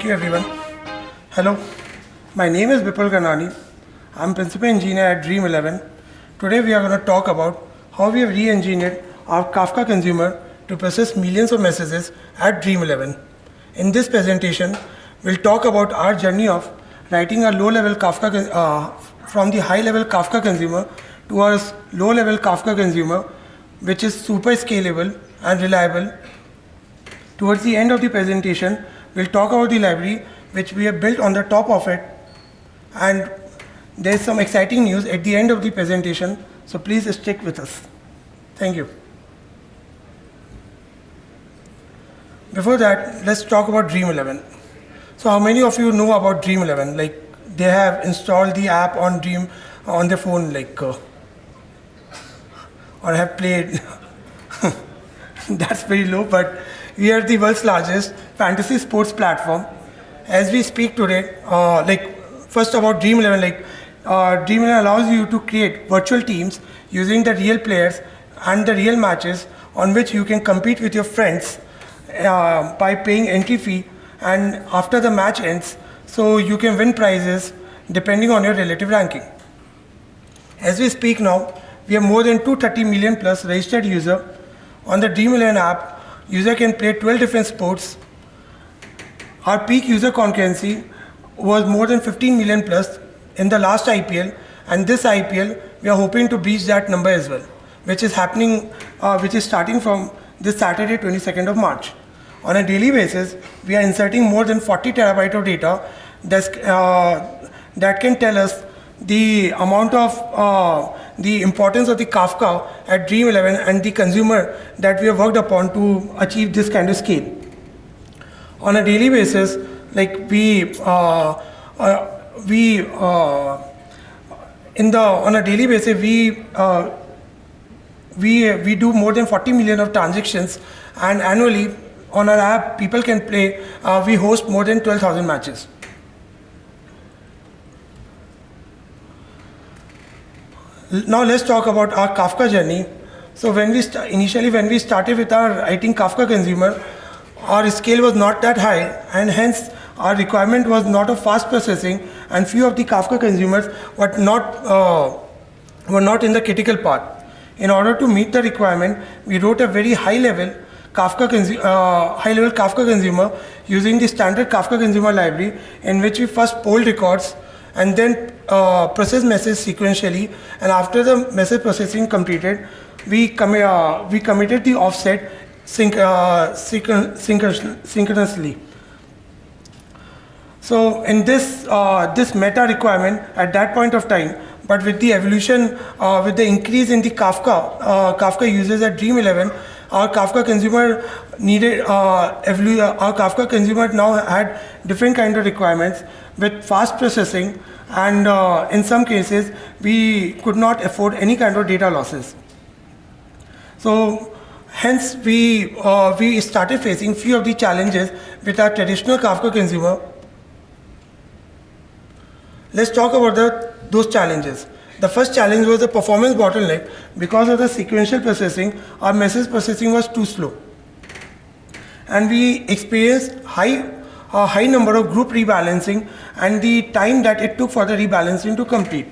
you everyone. Hello, my name is Vipul Ganani. I'm Principal Engineer at Dream11. Today we are going to talk about how we have re-engineered our Kafka consumer to process millions of messages at Dream11. In this presentation, we'll talk about our journey of writing a low-level Kafka from the high-level Kafka consumer to our low-level Kafka consumer, which is super scalable and reliable. Towards the end of the presentation, we'll talk about the library which we have built on the top of it, and there's some exciting news at the end of the presentation, so please stick with us. Thank you. Before that, let's talk about Dream11. So how many of you know about Dream11? Like, they have installed the app on their phone, like, or have played. That's very low, but we are the world's largest fantasy sports platform. As we speak today, first about Dream11, Dream11 allows you to create virtual teams using the real players and the real matches on which you can compete with your friends by paying entry fee, and after the match ends, so you can win prizes depending on your relative ranking. As we speak now, we have more than 230 million plus registered users on the Dream11 app. User can play 12 different sports. Our peak user concurrency was more than 15 million plus in the last IPL, and this IPL we are hoping to breach that number as well, which is starting from this Saturday, 22nd of March. On a daily basis, we are inserting more than 40 terabytes of data that can tell us the amount of the importance of the Kafka at Dream11 and the consumer that we have worked upon to achieve this kind of scale. On a daily basis, we do more than 40 million of transactions, and annually on our app people can play. We host more than 12,000 matches. Now let's talk about our Kafka journey. So initially when we started with our writing Kafka consumer, our scale was not that high, and hence our requirement was not of fast processing, and few of the Kafka consumers were not in the critical path. In order to meet the requirement, we wrote a very high-level Kafka consumer using the standard Kafka consumer library, in which we first polled records and then process message sequentially, and after the message processing completed, we committed the offset synchronously. So in this meta requirement at that point of time, but with the evolution, with the increase in the Kafka users at Dream11, our Kafka consumer our Kafka consumer now had different kind of requirements with fast processing, and in some cases we could not afford any kind of data losses. So hence we started facing few of the challenges with our traditional Kafka consumer. Let's talk about those challenges. The first challenge was the performance bottleneck. Because of the sequential processing, our message processing was too slow, and we experienced a high number of group rebalancing and the time that it took for the rebalancing to complete.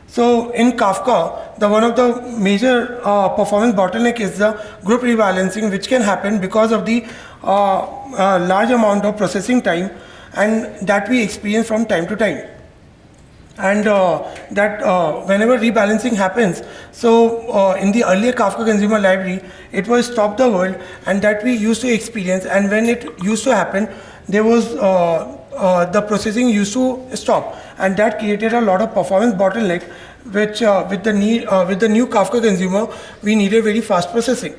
So in Kafka, one of the major performance bottleneck is the group rebalancing, which can happen because of the large amount of processing time, and that we experience from time to time. And whenever rebalancing happens, so in the earlier Kafka consumer library, it was stop the world, and that we used to experience, and when it used to happen, there was the processing used to stop, and that created a lot of performance bottleneck, which with the new Kafka consumer, we needed very fast processing.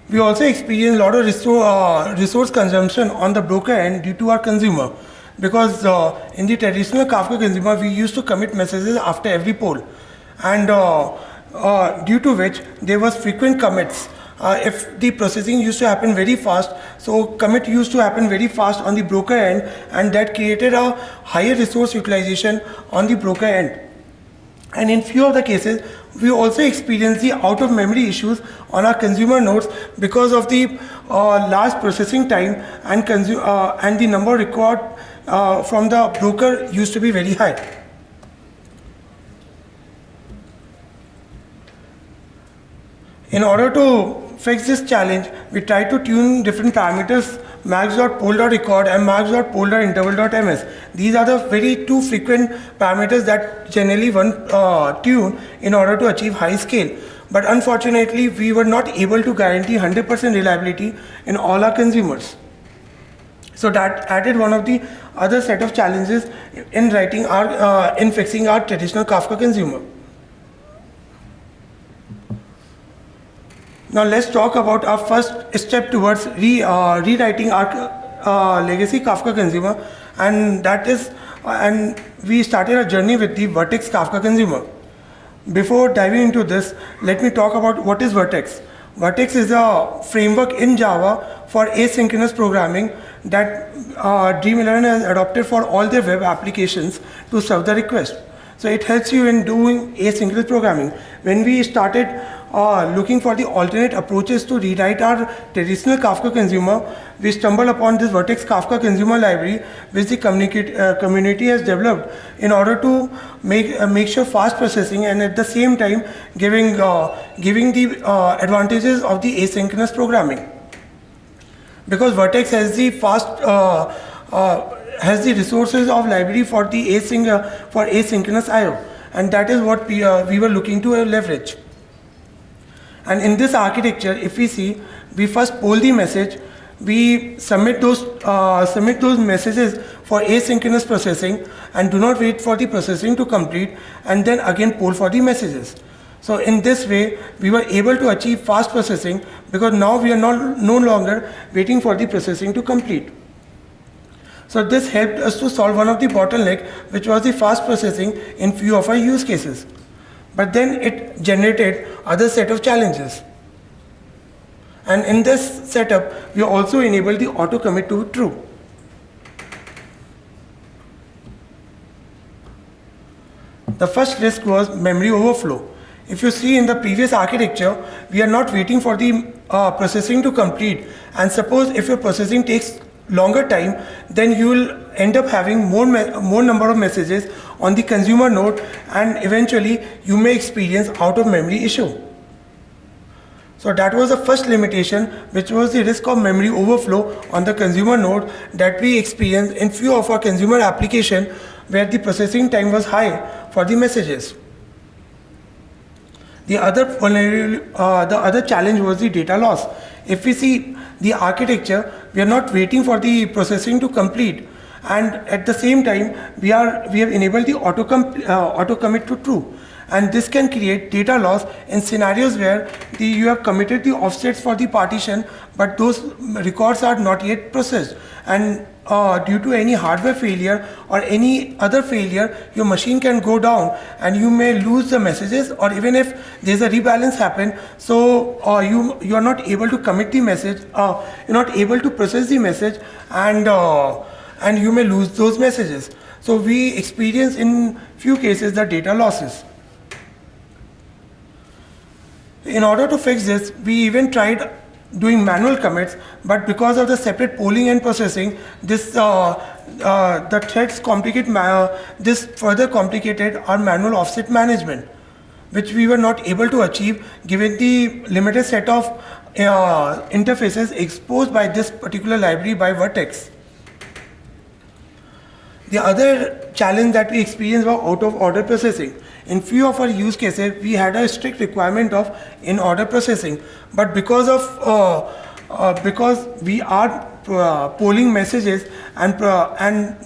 We also experienced a lot of resource consumption on the broker end due to our consumer, because in the traditional Kafka consumer, we used to commit messages after every poll, and due to which there was frequent commits. If the processing used to happen very fast, so commit used to happen very fast on the broker end, and that created a higher resource utilization on the broker end. And in few of the cases, We also experience the out-of-memory issues on our consumer nodes because of the large processing time and the number required from the broker used to be very high. In order to fix this challenge, we try to tune different parameters, max.poll.record and max.poll.interval.ms. These are the very two frequent parameters that generally one tune in order to achieve high scale. But unfortunately, we were not able to guarantee 100% reliability in all our consumers. So that added one of the other set of challenges in fixing our traditional Kafka consumer. Now let's talk about our first step towards rewriting our legacy Kafka consumer, and we started a journey with the Vertex Kafka consumer. Before diving into this, let me talk about what is Vertex. Vertex is a framework in Java for asynchronous programming that Dream11 has adopted for all their web applications to serve the request. So it helps you in doing asynchronous programming. When we started looking for the alternate approaches to rewrite our traditional Kafka consumer, we stumbled upon this Vertex Kafka consumer library, which the community has developed in order to make sure fast processing and at the same time giving the advantages of the asynchronous programming. Because Vertex has the has the resources of library for the asynchronous I/O, and that is what we were looking to leverage. And in this architecture, if we see, we first poll the message, we submit those messages for asynchronous processing and do not wait for the processing to complete, and then again poll for the messages. So in this way, we were able to achieve fast processing because now we are no longer waiting for the processing to complete. So this helped us to solve one of the bottleneck, which was the fast processing in few of our use cases. But then it generated other set of challenges. And in this setup, we also enabled the auto commit to true. The first risk was memory overflow. If you see in the previous architecture, we are not waiting for the processing to complete. And suppose if your processing takes longer time, then you will end up having more number of messages on the consumer node, and eventually you may experience out of memory issue. So that was the first limitation, which was the risk of memory overflow on the consumer node that we experienced in few of our consumer application where the processing time was high for the messages. The other challenge was the data loss. If we see the architecture, we are not waiting for the processing to complete, and at the same time we have enabled the auto commit to true, and this can create data loss in scenarios where you have committed the offsets for the partition, but those records are not yet processed, and due to any hardware failure or any other failure, your machine can go down and you may lose the messages, or even if there's a rebalance happen, so you are not able to commit the message, you're not able to process the message, and you may lose those messages. So we experience in few cases the data losses. In order to fix this, we even tried doing manual commits, but because of the separate polling and processing, the threads this further complicated our manual offset management, which we were not able to achieve given the limited set of interfaces exposed by this particular library by Vertex. The other challenge that we experienced was out of order processing. In few of our use cases, we had a strict requirement of in-order processing, but because we are polling messages and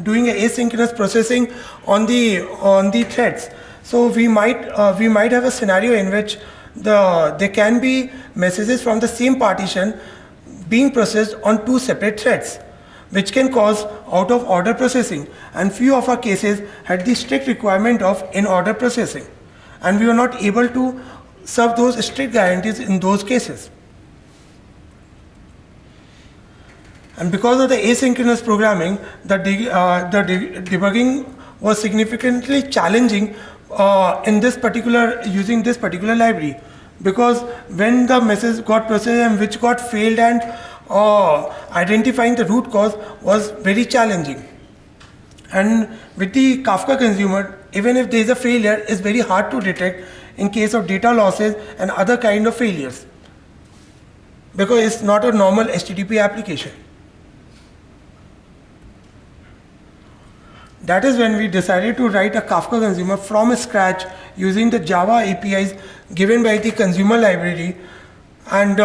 doing asynchronous processing on the threads, so we might have a scenario in which there can be messages from the same partition being processed on two separate threads, which can cause out of order processing, and few of our cases had the strict requirement of in-order processing, and we were not able to serve those strict guarantees in those cases. And because of the asynchronous programming, the debugging was significantly challenging in this particular, using this particular library, because when the message got processed and which got failed, and identifying the root cause was very challenging. And with the Kafka consumer, even if there is a failure, it's very hard to detect in case of data losses and other kind of failures, because it's not a normal HTTP application. That is when we decided to write a Kafka consumer from scratch using the Java APIs given by the consumer library, and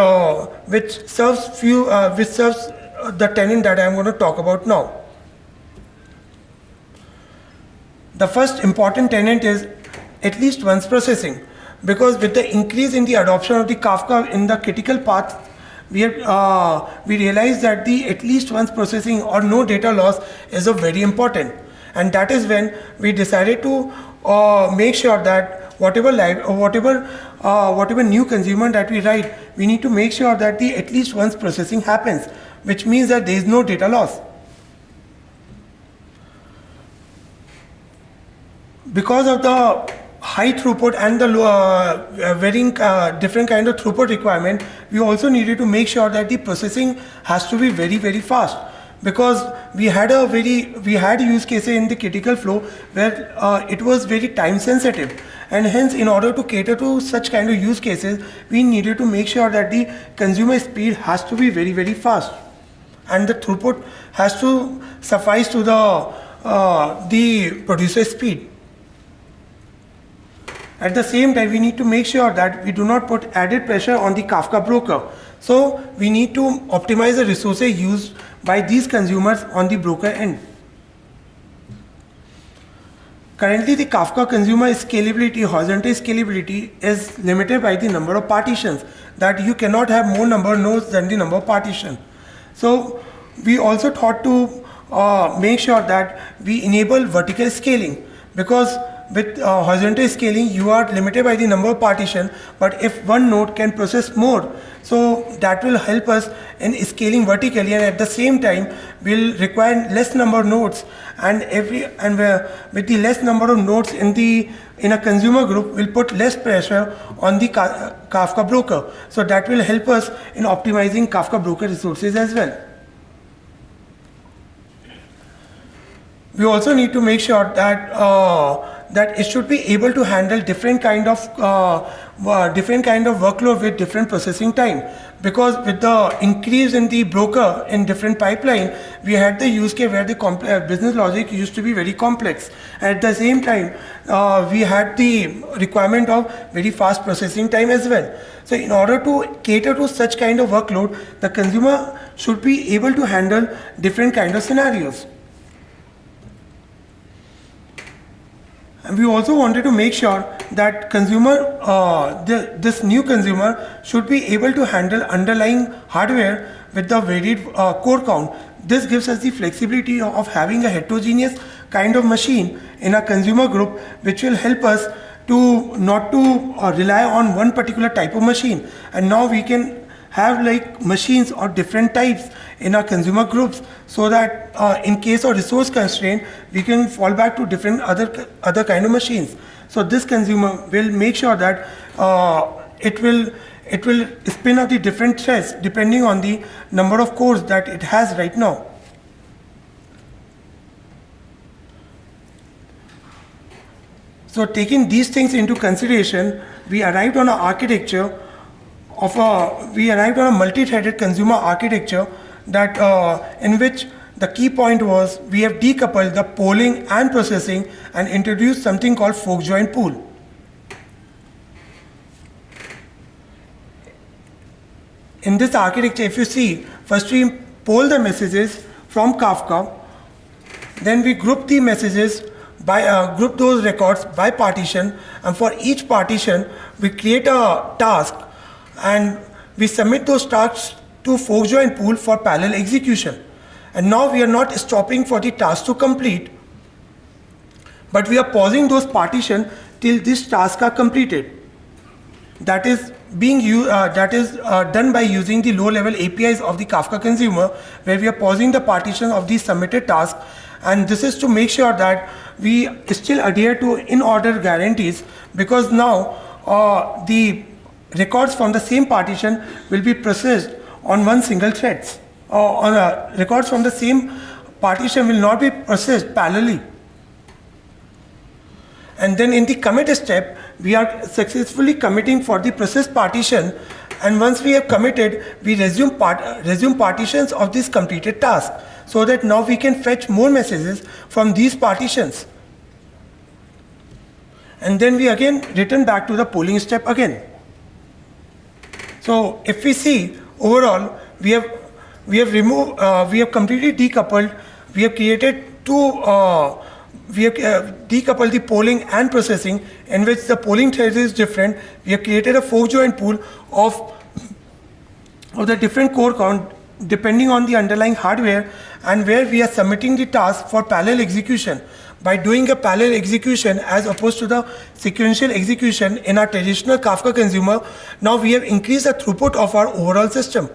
which serves the tenant that I am going to talk about now. The first important tenant is at least once processing, because with the increase in the adoption of the Kafka in the critical path, we realized that the at least once processing or no data loss is a very important. And that is when we decided to make sure that whatever new consumer that we write, we need to make sure that the at least once processing happens, which means that there is no data loss. Because of the high throughput and the varying different kind of throughput requirement, we also needed to make sure that the processing has to be very, very fast. Because we had use cases in the critical flow where it was very time sensitive, and hence in order to cater to such kind of use cases, we needed to make sure that the consumer speed has to be very, very fast, and the throughput has to suffice to the producer speed. At the same time, we need to make sure that we do not put added pressure on the Kafka broker. So we need to optimize the resources used by these consumers on the broker end. Currently, the Kafka consumer scalability, horizontal scalability, is limited by the number of partitions, that you cannot have more number of nodes than the number of partitions. So we also thought to make sure that we enable vertical scaling, because with horizontal scaling, you are limited by the number of partition, but if one node can process more, so that will help us in scaling vertically, and at the same time will require less number of nodes, and with the less number of nodes in a consumer group will put less pressure on the Kafka broker. So that will help us in optimizing Kafka broker resources as well. We also need to make sure that it should be able to handle different kind of workload with different processing time, because with the increase in the broker in different pipeline, we had the use case where the business logic used to be very complex. At the same time, we had the requirement of very fast processing time as well. So in order to cater to such kind of workload, the consumer should be able to handle different kind of scenarios. And we also wanted to make sure that this new consumer should be able to handle underlying hardware with the varied core count. This gives us the flexibility of having a heterogeneous kind of machine in a consumer group, which will help us to not to rely on one particular type of machine. And now we can have like machines or different types in our consumer groups, so that in case of resource constraint, we can fall back to different other kind of machines. So this consumer will make sure that it will spin up the different threads depending on the number of cores that it has right now. So taking these things into consideration, we arrived on a multi-threaded consumer architecture that in which the key point was we have decoupled the polling and processing and introduced something called fork join pool. In this architecture, if you see, first we poll the messages from Kafka, then we group the messages by group those records by partition, and for each partition we create a task and we submit those tasks to fork join pool for parallel execution. And now we are not stopping for the task to complete, but we are pausing those partitions till these tasks are completed. That is done by using the low-level APIs of the Kafka consumer, where we are pausing the partition of the submitted task, And this is to make sure that we still adhere to in-order guarantees, because now the records from the same partition will be processed on one single thread. Records from the same partition will not be processed parallelly. And then in the commit step, we are successfully committing for the process partition, and once we have committed, we resume partitions of this completed task, so that now we can fetch more messages from these partitions. And then we again return back to the polling step again. So if we see overall, we have completely decoupled. We have created we have decoupled the polling and processing, in which the polling thread is different. We have created a fork join pool of the different core count depending on the underlying hardware, and where we are submitting the task for parallel execution. By doing a parallel execution as opposed to the sequential execution in our traditional Kafka consumer, now we have increased the throughput of our overall system.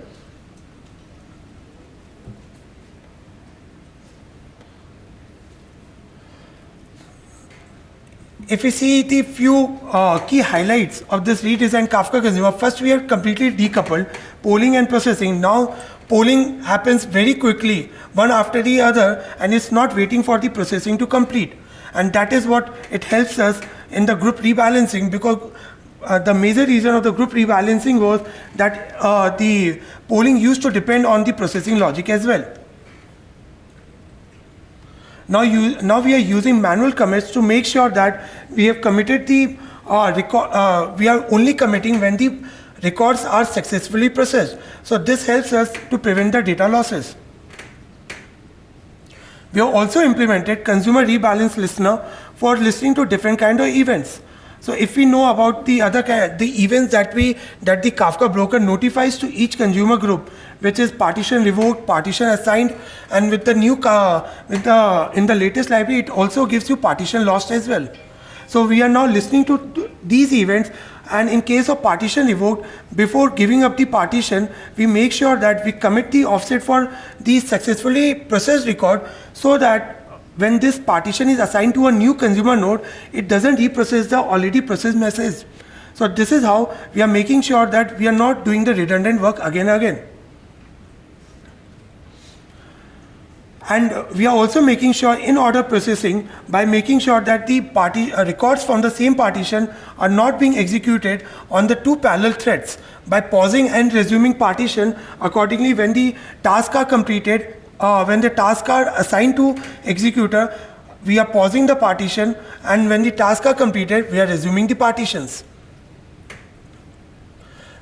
If we see the few key highlights of this redesigned Kafka consumer, first we have completely decoupled polling and processing. Now polling happens very quickly, one after the other, and it's not waiting for the processing to complete. And that is what it helps us in the group rebalancing, because the major reason of the group rebalancing was that the polling used to depend on the processing logic as well. Now we are using manual commits to make sure that we have committed the we are only committing when the records are successfully processed. So this helps us to prevent the data losses. We have also implemented consumer rebalance listener for listening to different kind of events. So if we know about the events that the Kafka broker notifies to each consumer group, which is partition revoked, partition assigned, and with the new in the latest library, it also gives you partition lost as well. So we are now listening to these events, and in case of partition revoked, before giving up the partition, we make sure that we commit the offset for the successfully processed record, so that when this partition is assigned to a new consumer node, it doesn't reprocess the already processed message. So this is how we are making sure that we are not doing the redundant work again and again. And we are also making sure in order processing by making sure that the records from the same partition are not being executed on the two parallel threads by pausing and resuming partition accordingly when the tasks are completed. When the tasks are assigned to executor, we are pausing the partition, and when the tasks are completed, we are resuming the partitions.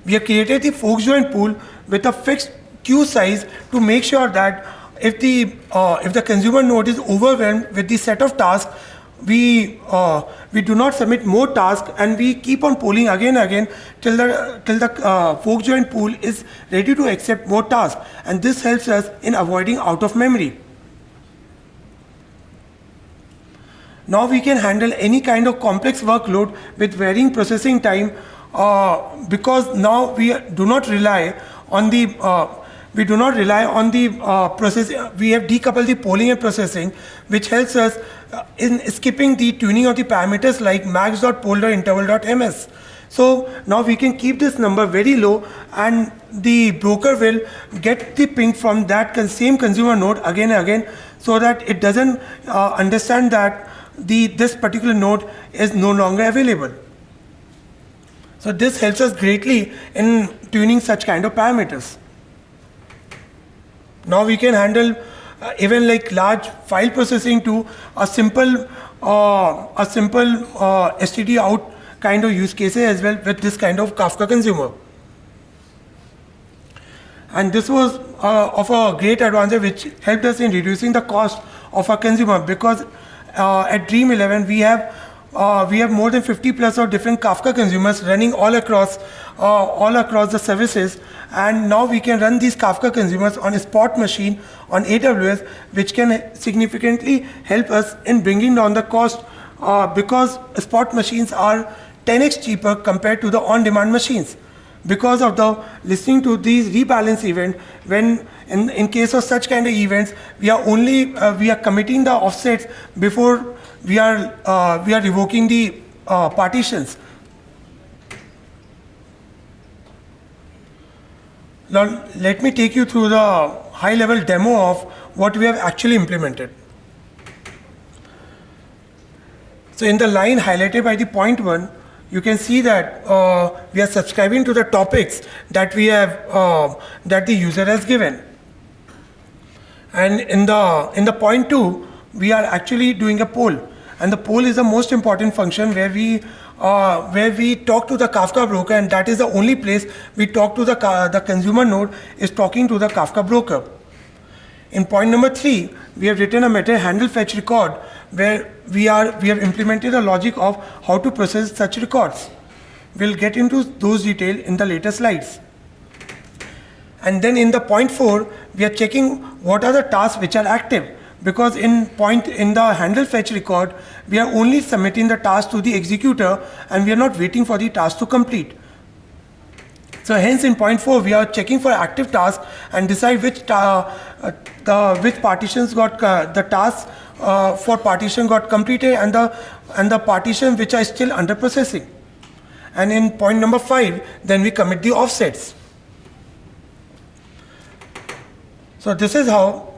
We have created the fork join pool with a fixed queue size to make sure that if the consumer node is overwhelmed with the set of tasks, we do not submit more tasks, and we keep on polling again and again till the fork join pool is ready to accept more tasks, and this helps us in avoiding out of memory. Now we can handle any kind of complex workload with varying processing time, because now we do not rely on the process. We have decoupled the polling and processing, which helps us in skipping the tuning of the parameters like max.poll.interval.ms. So now we can keep this number very low, and the broker will get the ping from that same consumer node again and again, so that it doesn't understand that this particular node is no longer available. So this helps us greatly in tuning such kind of parameters. Now we can handle even like large file processing to a simple std out kind of use cases as well with this kind of Kafka consumer. And this was of a great advantage which helped us in reducing the cost of our consumer, because at Dream11 we have more than 50 plus of different Kafka consumers running all across the services, and now we can run these Kafka consumers on a spot machine on AWS, which can significantly help us in bringing down the cost, because spot machines are 10x cheaper compared to the on-demand machines. because of the listening to these rebalance event. When in case of such kind of events, we are only we are committing the offsets before we are revoking the partitions. Now let me take you through the high level demo of what we have actually implemented. So in the line highlighted by the point 1, you can see that we are subscribing to the topics that we have that the user has given. And in the point 2, we are actually doing a poll, and the poll is the most important function where we talk to the Kafka broker, and that is the only place we talk to the consumer node is talking to the Kafka broker. In point number 3, we have written a method handle fetch record where we have implemented a logic of how to process such records. We'll get into those details in the later slides. And then in the point 4, we are checking what are the tasks which are active, because in the handle fetch record, we are only submitting the task to the executor and we are not waiting for the task to complete. So hence in point 4, we are checking for active tasks and decide which partitions got the tasks for partition got completed and the partition which are still under processing. And in point number 5, then we commit the offsets. So this is how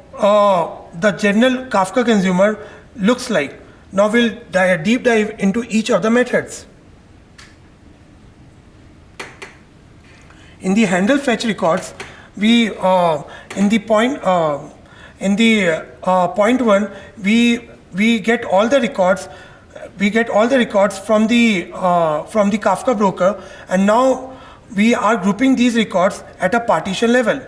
the general Kafka consumer looks like. Now we'll deep dive into each of the methods. In the handle fetch records, we in the point 1, we get all the records. We get all the records from the Kafka broker, and now we are grouping these records at a partition level.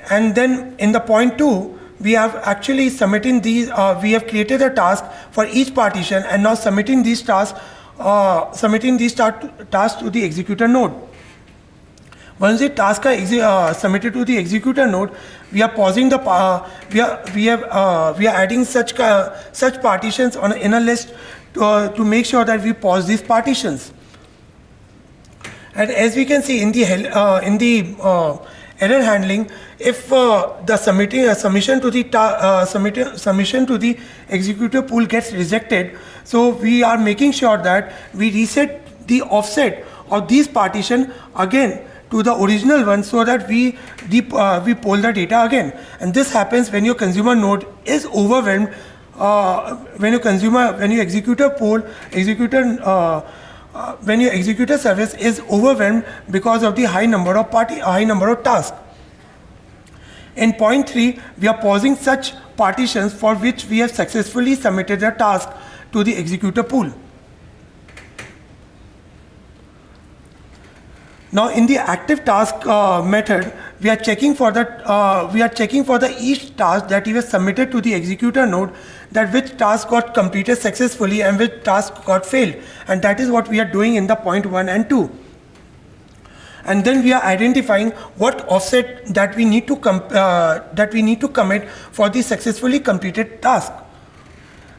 And then in the point 2, we have actually submitting these. We have created a task for each partition, and now submitting these tasks to the executor node. Once the tasks are submitted to the executor node, we are pausing the we are adding such partitions in a list to make sure that we pause these partitions. And as we can see in the error handling, if the submission to the executor pool gets rejected, so we are making sure that we reset the offset of these partition again to the original one, so that we poll the data again. And this happens when your consumer node is overwhelmed, when your executor service is overwhelmed because of the high number of tasks. In point 3, we are pausing such partitions for which we have successfully submitted the task to the executor pool. Now, in the active task method, we are checking for each task that was submitted to the executor node, that which task got completed successfully and which task got failed, and that is what we are doing in the point 1 and 2. And then we are identifying what offset that we need to commit for the successfully completed task.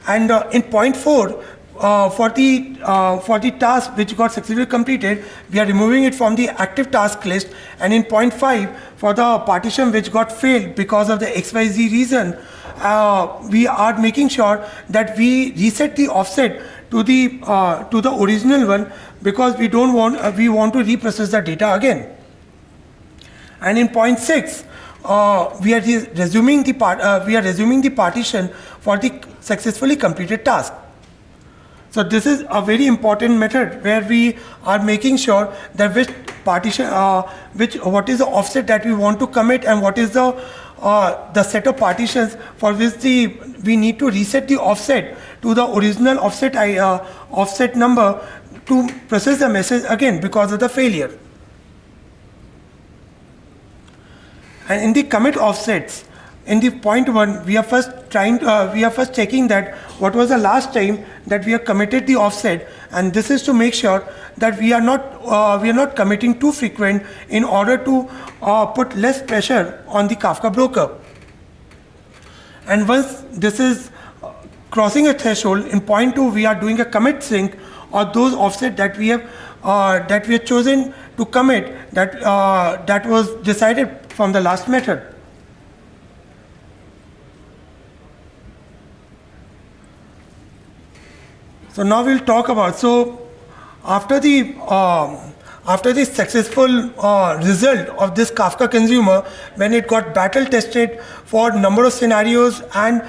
And in point 4, for the task which got successfully completed, we are removing it from the active task list. And in point 5, for the partition which got failed because of the XYZ reason, we are making sure that we reset the offset to the original one, because we want to reprocess the data again. And in point 6, we are resuming the partition for the successfully completed task. So this is a very important method where we are making sure that which partition, what is the offset that we want to commit, and what is the set of partitions for which we need to reset the offset to the original offset number to process the message again because of the failure. And in the commit offsets, in the point 1, we are first checking that what was the last time that we have committed the offset, and this is to make sure that we are not committing too frequent in order to put less pressure on the Kafka broker. And once this is crossing a threshold, in point 2, we are doing a commit sync or those offset that we have chosen to commit that was decided from the last method. So now we'll talk about, after the successful result of this Kafka consumer, when it got battle tested for number of scenarios and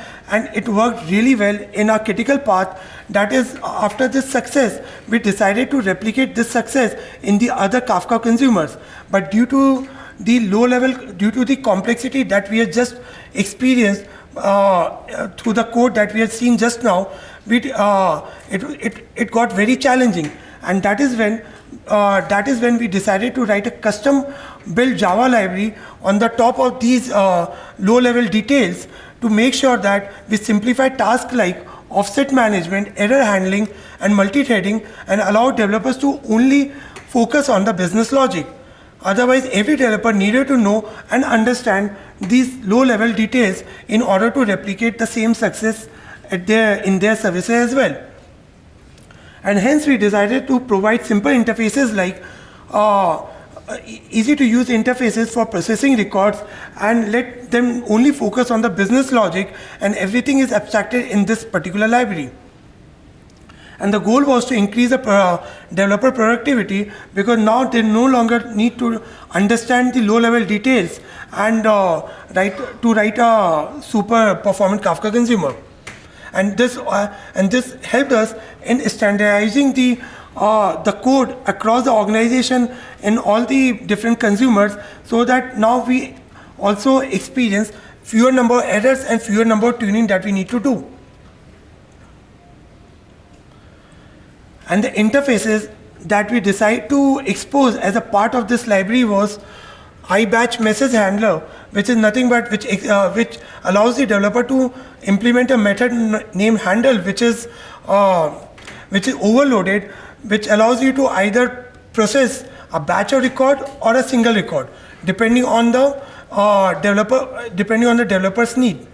it worked really well in our critical path, that is, after this success, we decided to replicate this success in the other Kafka consumers. But due to the complexity that we had just experienced through the code that we had seen just now, it got very challenging, and that is when we decided to write a custom built Java library on the top of these low-level details to make sure that we simplify tasks like offset management, error handling, and multi-threading, and allow developers to only focus on the business logic. Otherwise, every developer needed to know and understand these low-level details in order to replicate the same success in their services as well. And hence we decided to provide simple interfaces like easy to use interfaces for processing records, and let them only focus on the business logic, and everything is abstracted in this particular library. And the goal was to increase the developer productivity, because now they no longer need to understand the low-level details and write a super performant Kafka consumer. And this helped us in standardizing the code across the organization in all the different consumers, so that now we also experience fewer number of errors and fewer number of tuning that we need to do. And the interfaces that we decide to expose as a part of this library was iBatch message handler, which is nothing but which allows the developer to implement a method named handle, which is overloaded, which allows you to either process a batch of record or a single record, depending on the developer's need.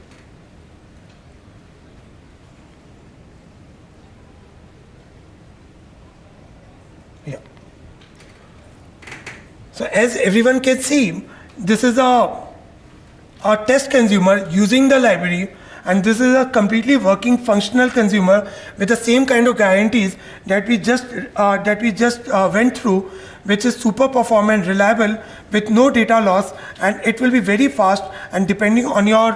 So as everyone can see, this is a test consumer using the library, and this is a completely working functional consumer with the same kind of guarantees that we just went through, which is super performant, reliable, with no data loss, and it will be very fast and depending on your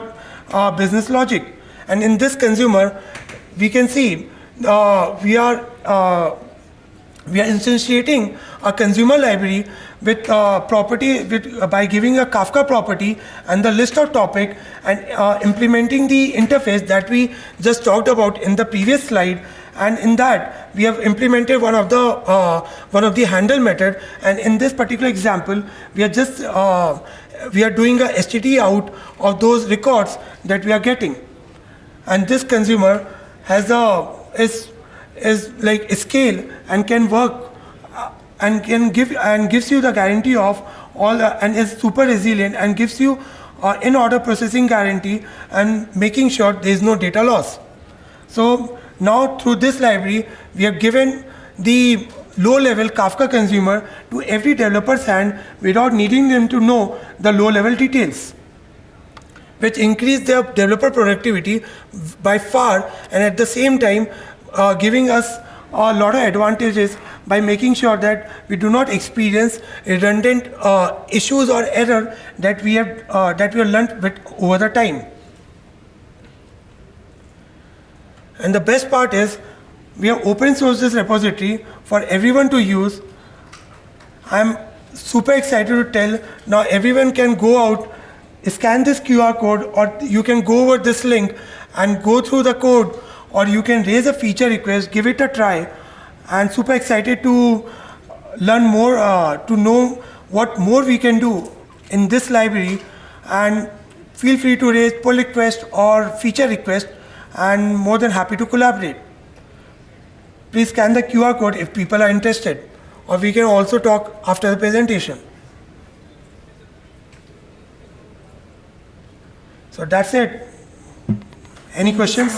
business logic. And in this consumer, we can see we are instantiating a consumer library with by giving a Kafka property and the list of topic, and implementing the interface that we just talked about in the previous slide. And in that, we have implemented one of the handle method. And in this particular example, we are doing a STT out of those records that we are getting. And this consumer has is like a scale and can work and gives you the guarantee of all, and is super resilient and gives you in order processing guarantee and making sure there is no data loss. So now through this library, we have given the low-level Kafka consumer to every developer's hand without needing them to know the low-level details, which increase their developer productivity by far, and at the same time giving us a lot of advantages by making sure that we do not experience redundant issues or error that we have learned with over the time. And the best part is, we have open sourced this repository for everyone to use. I'm super excited to tell now everyone can go out, scan this QR code, or you can go over this link and go through the code, or you can raise a feature request, give it a try. And super excited to learn more, to know what more we can do in this library. And feel free to raise pull request or feature request, and more than happy to collaborate. Please scan the QR code if people are interested, or we can also talk after the presentation. So that's it. Any questions?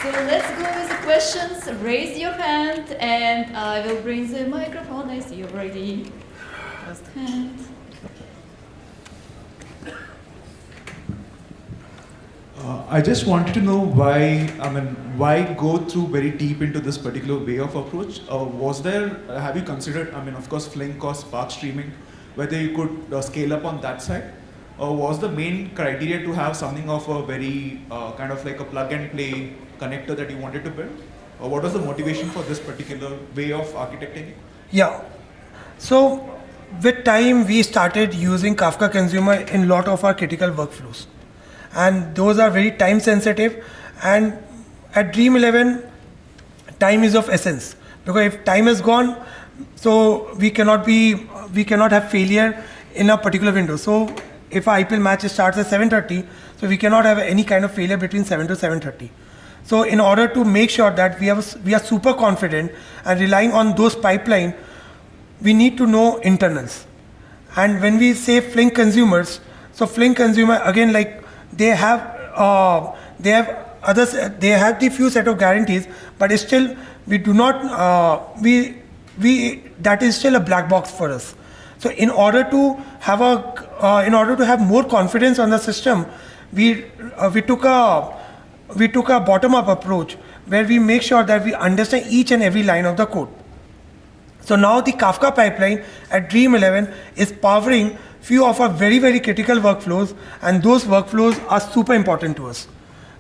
So let's go with the questions. Raise your hand and I will bring the microphone. I see you already. First hand. I just wanted to know why go through very deep into this particular way of approach? Have you considered, of course, Flink or Spark streaming, whether you could scale up on that side? Or was the main criteria to have something of a very kind of like a plug and play connector that you wanted to build? Or what was the motivation for this particular way of architecting it? Yeah. So with time, we started using Kafka Consumer in a lot of our critical workflows. And those are very time sensitive. And at Dream11, time is of essence. Because if time is gone, so we cannot have failure in a particular window. So if our IPL match starts at 7:30, so we cannot have any kind of failure between 7 to 7:30. So in order to make sure that we are super confident and relying on those pipeline, we need to know internals. And when we say Flink consumers, so Flink consumer again, like they have the few set of guarantees, but still we do not that is still a black box for us. So in order to have more confidence on the system, we took a bottom-up approach where we make sure that we understand each and every line of the code. So now the Kafka pipeline at Dream11 is powering few of our very, very critical workflows, and those workflows are super important to us.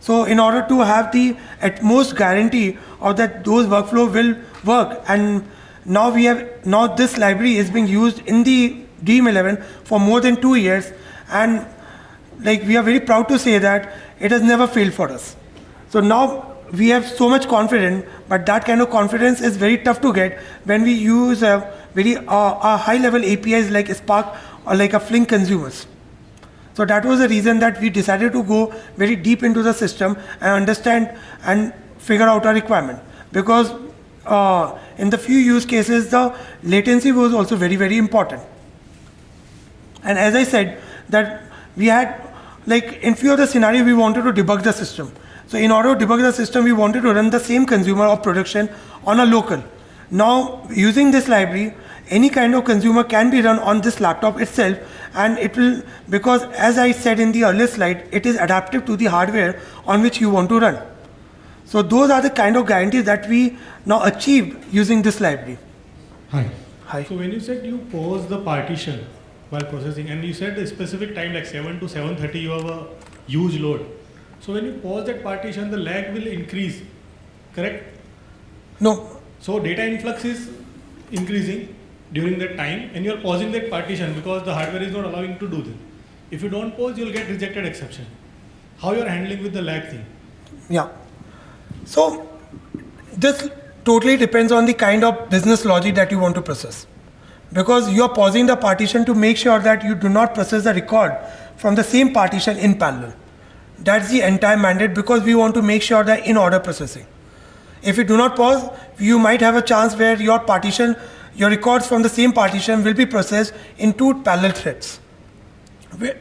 So in order to have the utmost guarantee of that those workflow will work, and now this library is being used in the Dream11 for more than 2 years, and like we are very proud to say that it has never failed for us. So now we have so much confidence, but that kind of confidence is very tough to get when we use very high level APIs like Spark or like a Flink consumers. So that was the reason that we decided to go very deep into the system and understand and figure out our requirement. Because in the few use cases, the latency was also very, very important. And as I said, that we had, like in few of the scenarios, we wanted to debug the system. So in order to debug the system, we wanted to run the same consumer or production on a local. Now, using this library, any kind of consumer can be run on this laptop itself, and it will, because as I said in the earlier slide, it is adaptive to the hardware on which you want to run. So those are the kind of guarantees that we now achieved using this library. Hi. Hi. So when you said you pause the partition while processing, and you said a specific time like 7 to 7:30 you have a huge load. So when you pause that partition, the lag will increase, correct? No. So data influx is increasing during that time, and you are pausing that partition because the hardware is not allowing to do this. If you don't pause, you'll get rejected exception. How you are handling with the lag thing? Yeah. So this totally depends on the kind of business logic that you want to process. Because you are pausing the partition to make sure that you do not process the record from the same partition in parallel. That's the entire mandate, because we want to make sure that in order processing. If you do not pause, you might have a chance where your records from the same partition will be processed in 2 parallel threads.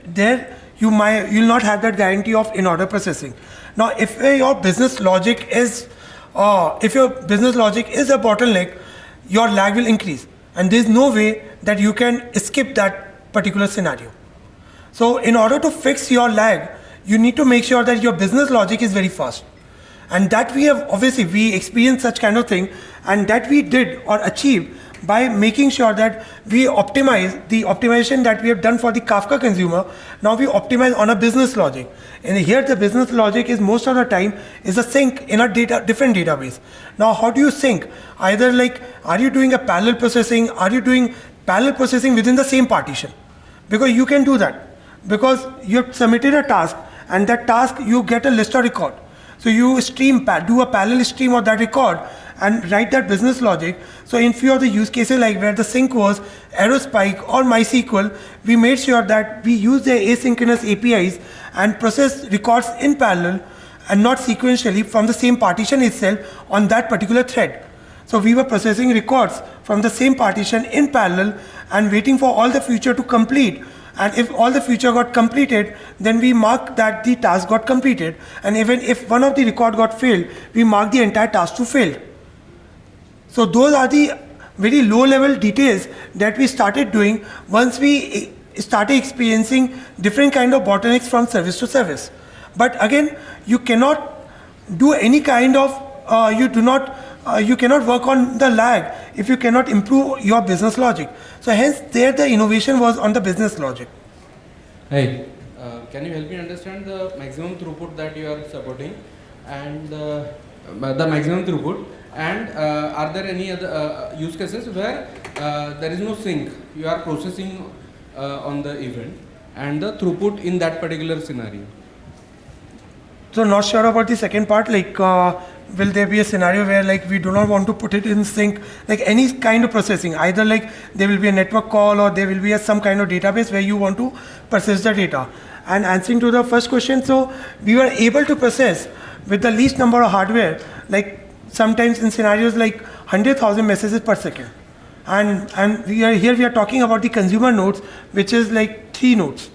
There you'll not have that guarantee of in order processing. Now, if your business logic is a bottleneck, your lag will increase, and there is no way that you can skip that particular scenario. So in order to fix your lag, you need to make sure that your business logic is very fast. And that we experienced such kind of thing, and that we did or achieved by making sure that we optimize the optimization that we have done for the Kafka consumer. Now we optimize on a business logic. And here the business logic is most of the time is a sync in a different database. Now how do you sync? Either like, are you doing a parallel processing? Are you doing parallel processing within the same partition? Because you can do that. Because you have submitted a task, and that task you get a list of record. So you do a parallel stream of that record and write that business logic. So in few of the use cases like where the sync was Aerospike or MySQL, we made sure that we use the asynchronous APIs and process records in parallel and not sequentially from the same partition itself on that particular thread. So we were processing records from the same partition in parallel and waiting for all the future to complete And if all the feature got completed, then we mark that the task got completed. And even if one of the record got failed, we mark the entire task to failed. So those are the very low level details that we started doing once we started experiencing different kind of bottlenecks from service to service. But again, you cannot do any kind of, you cannot work on the lag if you cannot improve your business logic. So hence there the innovation was on the business logic. Hey, can you help me understand the maximum throughput that you are supporting and the maximum throughput, and are there any other use cases where there is no sync, you are processing on the event and the throughput in that particular scenario? So not sure about the second part, like will there be a scenario where like we do not want to put it in sync, like any kind of processing, either like there will be a network call or there will be some kind of database where you want to process the data. And answering to the first question, so we were able to process with the least number of hardware, like sometimes in scenarios like 100,000 messages per second. And we are talking about the consumer nodes, which is like 3 nodes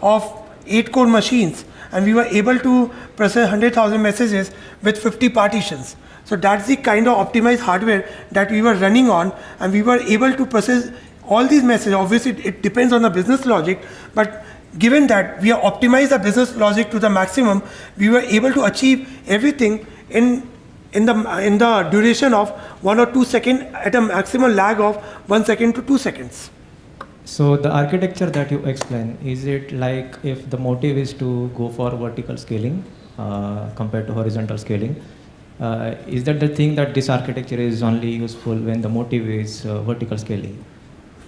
of 8 core machines. And we were able to process 100,000 messages with 50 partitions. So that's the kind of optimized hardware that we were running on, and we were able to process all these messages. Obviously, it depends on the business logic, but given that we have optimized the business logic to the maximum, we were able to achieve everything in the duration of 1 or 2 seconds at a maximum lag of 1 second to 2 seconds. So the architecture that you explain, is it like if the motive is to go for vertical scaling compared to horizontal scaling, is that the thing that this architecture is only useful when the motive is vertical scaling?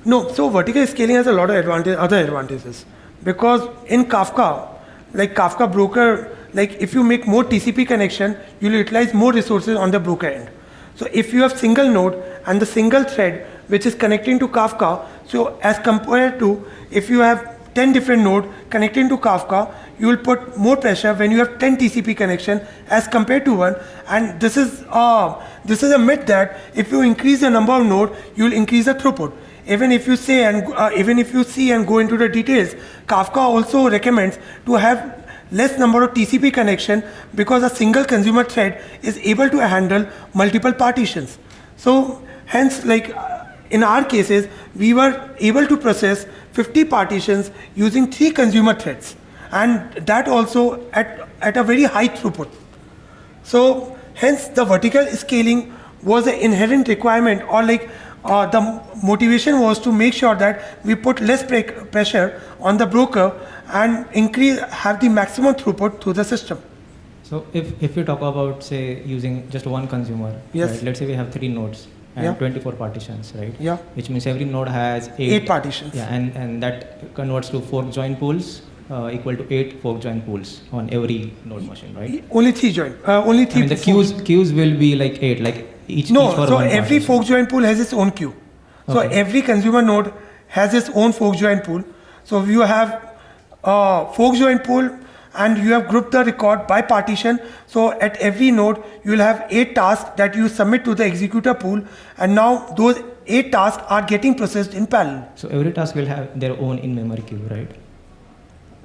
No, so vertical scaling has a lot of other advantages, because in Kafka, like Kafka broker, like if you make more TCP connection, you'll utilize more resources on the broker end. So if you have single node and the single thread which is connecting to Kafka, so as compared to if you have 10 different nodes connecting to Kafka, you will put more pressure when you have 10 TCP connection as compared to one. And this is a myth that if you increase the number of nodes, you will increase the throughput. Even if you see and go into the details, Kafka also recommends to have less number of TCP connection, because a single consumer thread is able to handle multiple partitions. So hence, like in our cases, we were able to process 50 partitions using 3 consumer threads, and that also at a very high throughput. So hence the vertical scaling was an inherent requirement, or like the motivation was to make sure that we put less pressure on the broker and have the maximum throughput through the system. So if you talk about, say, using just one consumer, Yes. right? Let's say we have 3 nodes and Yeah. 24 partitions, right? Yeah. Which means every node has 8 partitions. Yeah, and that converts to fork join pools equal to 8 fork join pools on every node machine, right? Only 3 join. Only 3. I mean, the queues will be like 8, like each No, for so one every partition. fork join pool has its own queue. So Okay. every consumer node has its own fork join pool. So you have fork join pool, and you have grouped the record by partition. So at every node, you will have 8 tasks that you submit to the executor pool, and now those 8 tasks are getting processed in parallel. So every task will have their own in-memory queue, right?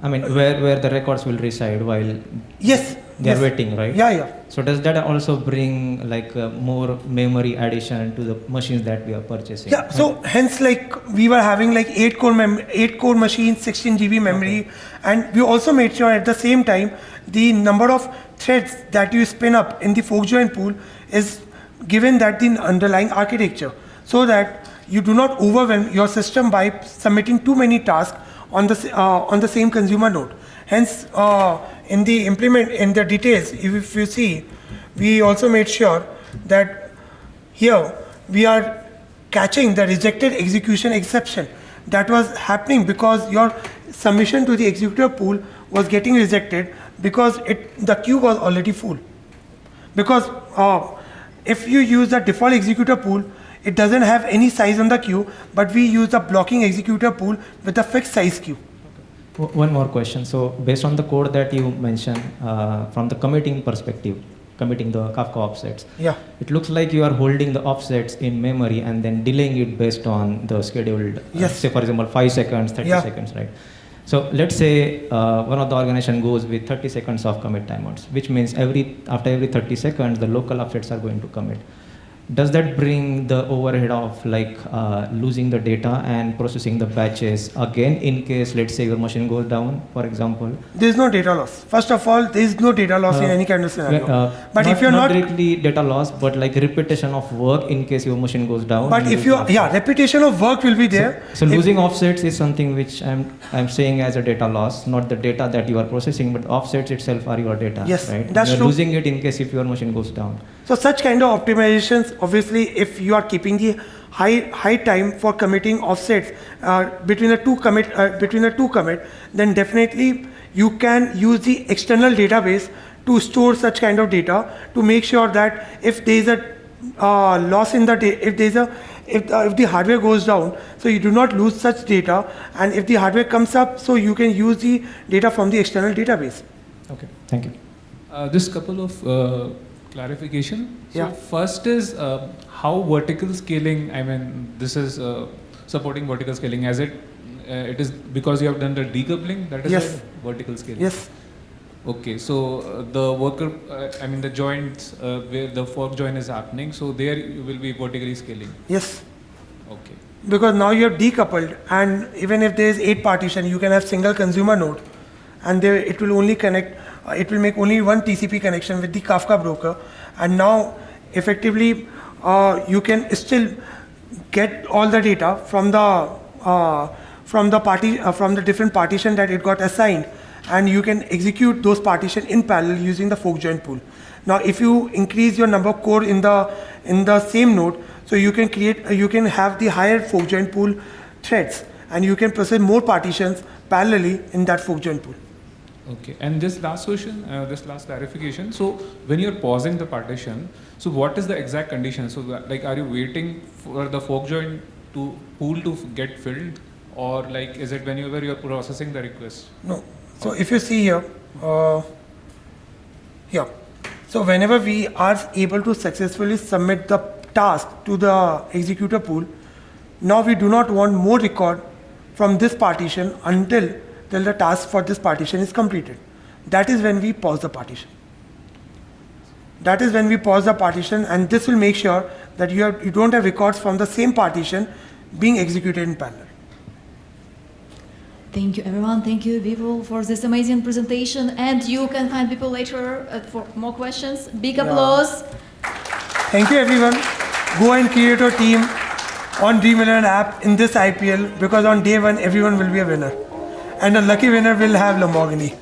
I mean, where the records will reside while Yes. they are yes. waiting, right? Yeah. So does that also bring like more memory addition to the machines that we are purchasing? Yeah, so hence like we were having like 8 core machines, 16 GB memory, and we also made sure at the same time the number of threads that you spin up in the fork join pool is given that the underlying architecture, so that you do not overwhelm your system by submitting too many tasks on the same consumer node. Hence, in the details, if you see, we also made sure that here we are catching the rejected execution exception that was happening because your submission to the executor pool was getting rejected because the queue was already full. Because if you use the default executor pool, it doesn't have any size on the queue, but we use the blocking executor pool with a fixed size queue. One more question. So based on the code that you mentioned, from the committing perspective, committing the Kafka offsets. Yeah. It looks like you are holding the offsets in memory and then delaying it based on the scheduled, Yes. say for example 5 seconds, 30 Yeah. seconds, right? So let's say one of the organization goes with 30 seconds of commit timeouts, which means after every 30 seconds the local offsets are going to commit. Does that bring the overhead of like losing the data and processing the batches again in case, let's say, your machine goes down, for example? There is no data loss. First of all, there is no data loss in any kind of scenario. But if you're not not, directly data loss, but like repetition of work in case your machine goes down. but if you, yeah, repetition of work will be there. So If- losing offsets is something which I'm saying as a data loss, not the data that you are processing, but offsets itself are your data. Yes, right? that's You're true. losing it in case if your machine goes down. So such kind of optimizations, obviously, if you are keeping the high time for committing offsets between the two commit, then definitely you can use the external database to store such kind of data to make sure that if there is a loss in the if the hardware goes down, so you do not lose such data, and if the hardware comes up, so you can use the data from the external database. Okay, thank you. Just couple of clarification. So Yeah. first is how vertical scaling, I mean, this is supporting vertical scaling, as it is because you have done the decoupling, that is Yes. why vertical scaling. Yes. Okay, so the worker, I mean the joints where the fork join is happening, so there you will be vertically scaling. Yes. Okay. Because now you have decoupled, and even if there is 8 partition, you can have single consumer node, and there it will only connect, it will make only one TCP connection with the Kafka broker, and now effectively you can still get all the data from the different partition that it got assigned, and you can execute those partition in parallel using the fork join pool. Now, if you increase your number of core in the same node, so you can have the higher fork join pool threads, and you can process more partitions parallelly in that fork join pool. Okay, and this last question, this last clarification. So when you're pausing the partition, so what is the exact condition? So like, are you waiting for the fork join pool to get filled, or like is it whenever you're processing the request? No. So if you see here, here. So whenever we are able to successfully submit the task to the executor pool, now we do not want more record from this partition until the task for this partition is completed. That is when we pause the partition. That is when we pause the partition, and this will make sure that you don't have records from the same partition being executed in parallel. Thank you, everyone. Thank you, people, for this amazing presentation. And you can find people later for more questions. Big applause. Thank you, everyone. Go and create your team on Dream11 app in this IPL, because on day 1 everyone will be a winner, and a lucky winner will have Lamborghini.